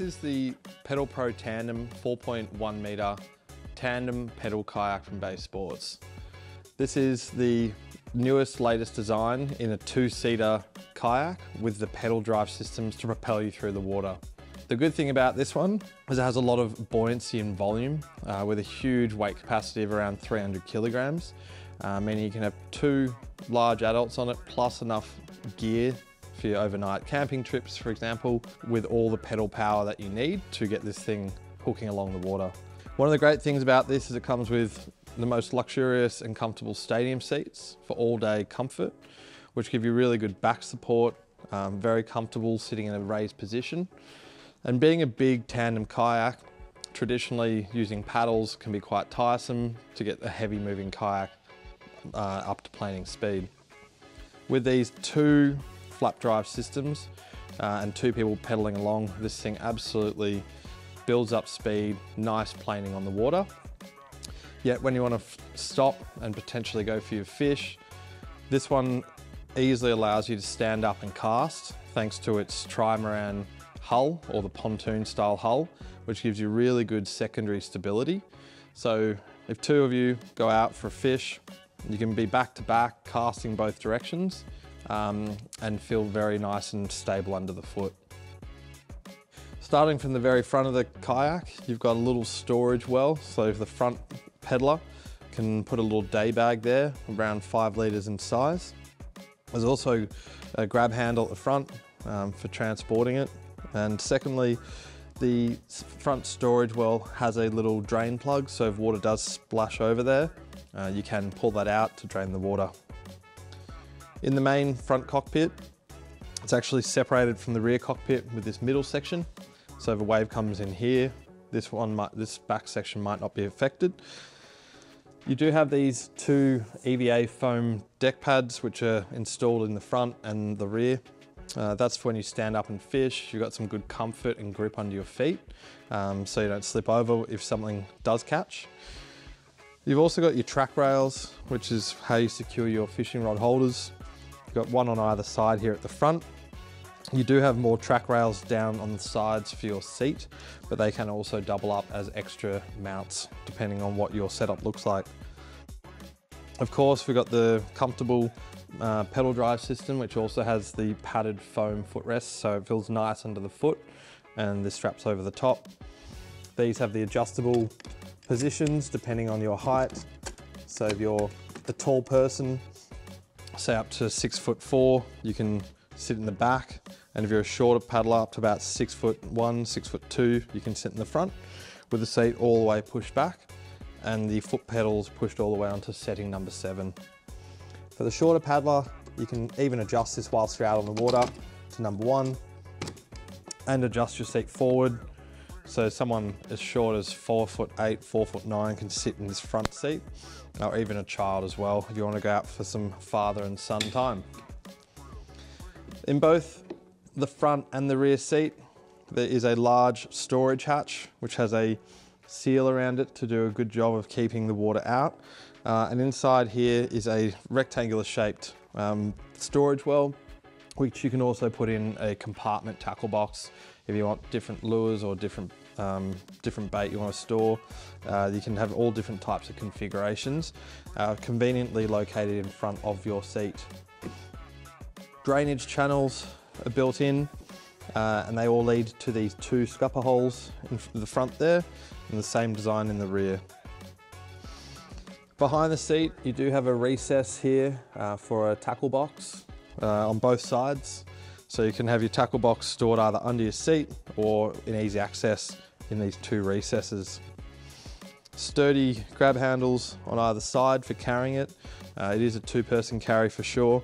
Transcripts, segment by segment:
This is the Pedal Pro Tandem 4.1 m tandem pedal kayak from Bay Sports. This is the newest, latest design in a two-seater kayak with the pedal drive systems to propel you through the water. The good thing about this one is it has a lot of buoyancy and volume with a huge weight capacity of around 300 kilograms, meaning you can have two large adults on it plus enough gear for your overnight camping trips, for example, with all the pedal power that you need to get this thing hooking along the water. One of the great things about this is it comes with the most luxurious and comfortable stadium seats for all-day comfort, which give you really good back support, very comfortable sitting in a raised position. And being a big tandem kayak, traditionally using paddles can be quite tiresome to get a heavy moving kayak up to planing speed. With these two flap drive systems and two people pedaling along, this thing absolutely builds up speed, nice planing on the water. Yet when you want to stop and potentially go for your fish, this one easily allows you to stand up and cast thanks to its trimaran hull, or the pontoon style hull, which gives you really good secondary stability. So if two of you go out for a fish, you can be back to back casting both directions and feel very nice and stable under the foot. Starting from the very front of the kayak, you've got a little storage well, so the front peddler can put a little day bag there, around 5 litres in size. There's also a grab handle at the front for transporting it. And secondly, the front storage well has a little drain plug, so if water does splash over there, you can pull that out to drain the water. In the main front cockpit, it's actually separated from the rear cockpit with this middle section. So if a wave comes in here, this back section might not be affected. You do have these two EVA foam deck pads which are installed in the front and the rear. That's for when you stand up and fish. You've got some good comfort and grip under your feet, so you don't slip over if something does catch. You've also got your track rails, which is how you secure your fishing rod holders. You've got one on either side here at the front. You do have more track rails down on the sides for your seat, but they can also double up as extra mounts depending on what your setup looks like. Of course, we've got the comfortable pedal drive system, which also has the padded foam footrests, so it feels nice under the foot, and the straps over the top. These have the adjustable positions depending on your height. So if you're a tall person, say up to 6'4", you can sit in the back, and if you're a shorter paddler up to about 6'1", 6'2", you can sit in the front with the seat all the way pushed back and the foot pedals pushed all the way onto setting number 7. For the shorter paddler, you can even adjust this whilst you're out on the water to number 1 and adjust your seat forward. So someone as short as 4'8", 4'9" can sit in this front seat, or even a child as well if you want to go out for some father and son time. In both the front and the rear seat, there is a large storage hatch which has a seal around it to do a good job of keeping the water out. And inside here is a rectangular shaped storage well, which you can also put in a compartment tackle box if you want different lures or different bait you want to store. You can have all different types of configurations, conveniently located in front of your seat. Drainage channels are built in, and they all lead to these two scupper holes in the front there, and the same design in the rear. Behind the seat, you do have a recess here for a tackle box on both sides. So you can have your tackle box stored either under your seat or in easy access in these two recesses. Sturdy grab handles on either side for carrying it. It is a 2-person carry for sure.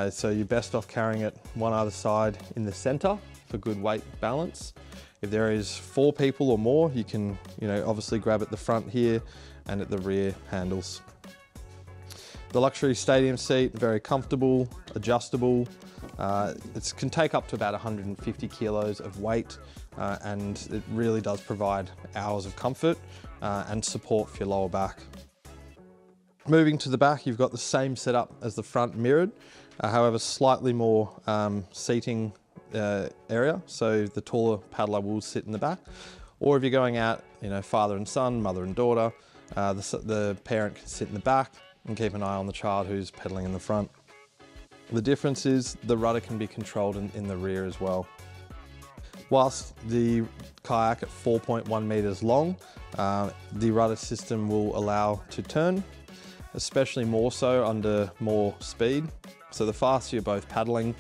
So you're best off carrying it one either side in the center for good weight balance. If there is 4 people or more, you can, obviously grab at the front here and at the rear handles. The luxury stadium seat, very comfortable, adjustable. It can take up to about 150 kilos of weight, and it really does provide hours of comfort and support for your lower back. Moving to the back, you've got the same setup as the front mirrored, however slightly more seating area, so the taller paddler will sit in the back. Or if you're going out, father and son, mother and daughter, the parent can sit in the back and keep an eye on the child who's pedaling in the front. The difference is the rudder can be controlled in the rear as well. Whilst the kayak at 4.1 meters long, the rudder system will allow to turn, especially more so under more speed. So the faster you're both paddling,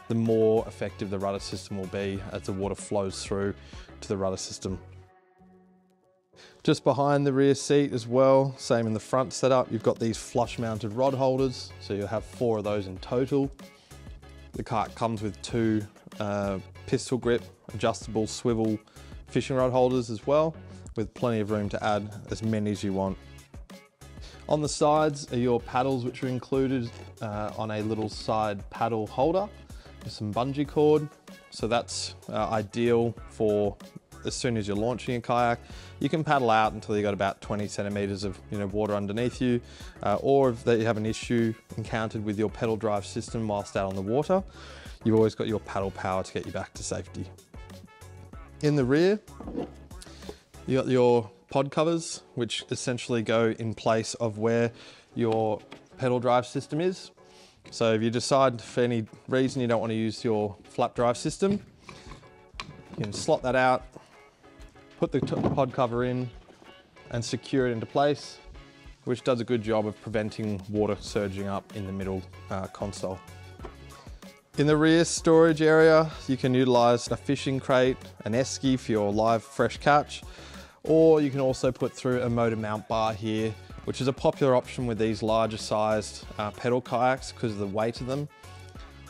the more effective the rudder system will be as the water flows through to the rudder system. Just behind the rear seat as well, same in the front setup, you've got these flush mounted rod holders, so you'll have 4 of those in total. The kayak comes with 2 pistol grip, adjustable swivel fishing rod holders as well, with plenty of room to add as many as you want. On the sides are your paddles, which are included on a little side paddle holder with some bungee cord. So that's ideal for as soon as you're launching a kayak. You can paddle out until you've got about 20 centimeters of water underneath you, or if you have an issue encountered with your pedal drive system whilst out on the water, you've always got your paddle power to get you back to safety. In the rear, you got your pod covers, which essentially go in place of where your pedal drive system is. So if you decide for any reason you don't want to use your flap drive system, you can slot that out, put the pod cover in and secure it into place, which does a good job of preventing water surging up in the middle console. In the rear storage area, you can utilize a fishing crate, an esky for your live fresh catch, or you can also put through a motor mount bar here, which is a popular option with these larger sized pedal kayaks because of the weight of them.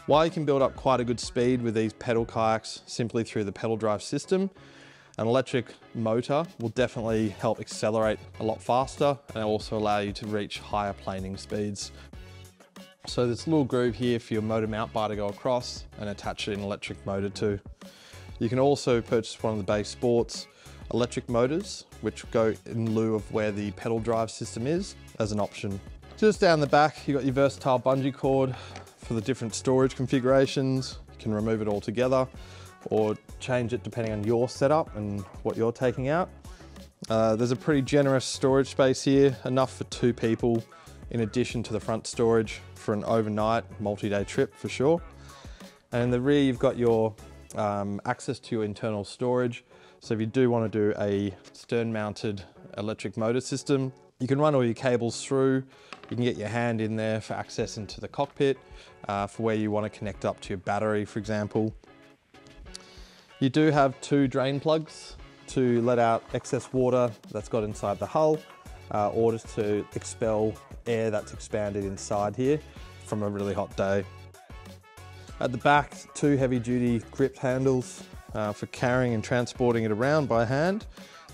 While you can build up quite a good speed with these pedal kayaks simply through the pedal drive system, an electric motor will definitely help accelerate a lot faster and also allow you to reach higher planing speeds. So this little groove here for your motor mount bar to go across and attach an electric motor to. You can also purchase one of the Bay Sports electric motors, which go in lieu of where the pedal drive system is, as an option. Just down the back, you've got your versatile bungee cord for the different storage configurations. You can remove it all together or change it depending on your setup and what you're taking out. There's a pretty generous storage space here, enough for 2 people, in addition to the front storage for an overnight multi-day trip for sure. And in the rear, you've got your access to your internal storage. So if you do want to do a stern mounted electric motor system, you can run all your cables through. You can get your hand in there for access into the cockpit, for where you want to connect up to your battery, for example. You do have 2 drain plugs to let out excess water that's got inside the hull, or just to expel air that's expanded inside here from a really hot day. At the back, 2 heavy duty grip handles for carrying and transporting it around by hand,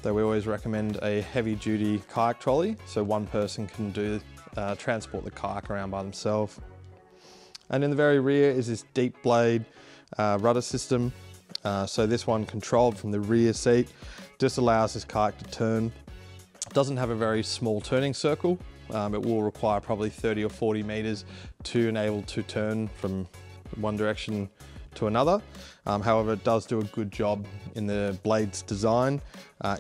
though we always recommend a heavy duty kayak trolley so one person can transport the kayak around by themselves. And in the very rear is this deep blade rudder system. So this one, controlled from the rear seat, just allows this kayak to turn. It doesn't have a very small turning circle. It will require probably 30 or 40 meters to enable to turn from one direction to another. However, it does do a good job in the blade's design.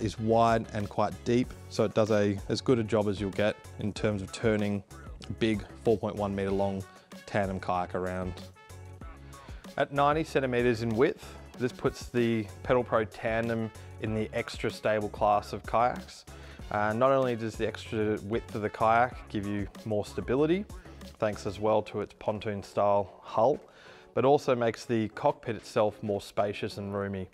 Is wide and quite deep, so it does as good a job as you'll get in terms of turning a big 4.1 meter long tandem kayak around. At 90 centimeters in width, this puts the Pedal Pro Tandem in the extra stable class of kayaks. Not only does the extra width of the kayak give you more stability, thanks as well to its pontoon style hull, but also makes the cockpit itself more spacious and roomy.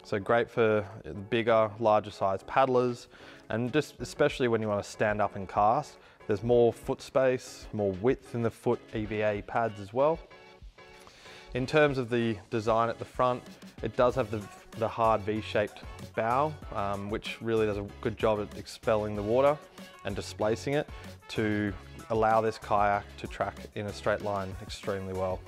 So great for bigger, larger sized paddlers, and just especially when you want to stand up and cast. There's more foot space, more width in the foot EVA pads as well. In terms of the design at the front, it does have the hard V-shaped bow, which really does a good job at expelling the water and displacing it to allow this kayak to track in a straight line extremely well.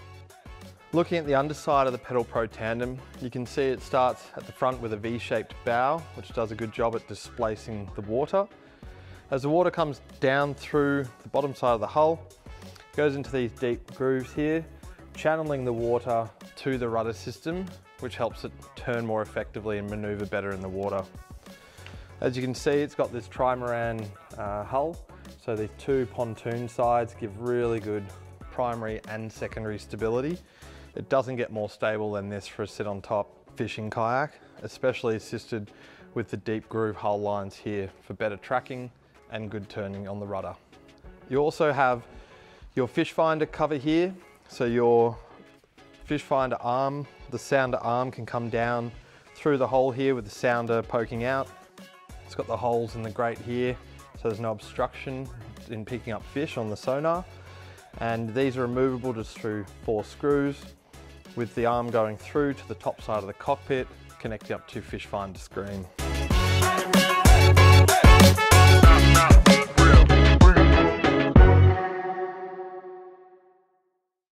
Looking at the underside of the Pedal Pro Tandem, you can see it starts at the front with a V-shaped bow, which does a good job at displacing the water. As the water comes down through the bottom side of the hull, it goes into these deep grooves here, channeling the water to the rudder system, which helps it turn more effectively and maneuver better in the water. As you can see, it's got this trimaran hull, so these two pontoon sides give really good primary and secondary stability. It doesn't get more stable than this for a sit on top fishing kayak, especially assisted with the deep groove hull lines here for better tracking and good turning on the rudder. You also have your fish finder cover here, so your fish finder arm, the sounder arm can come down through the hole here with the sounder poking out. It's got the holes in the grate here, so there's no obstruction in picking up fish on the sonar. And these are removable just through 4 screws, with the arm going through to the top side of the cockpit, connecting up to fish finder screen.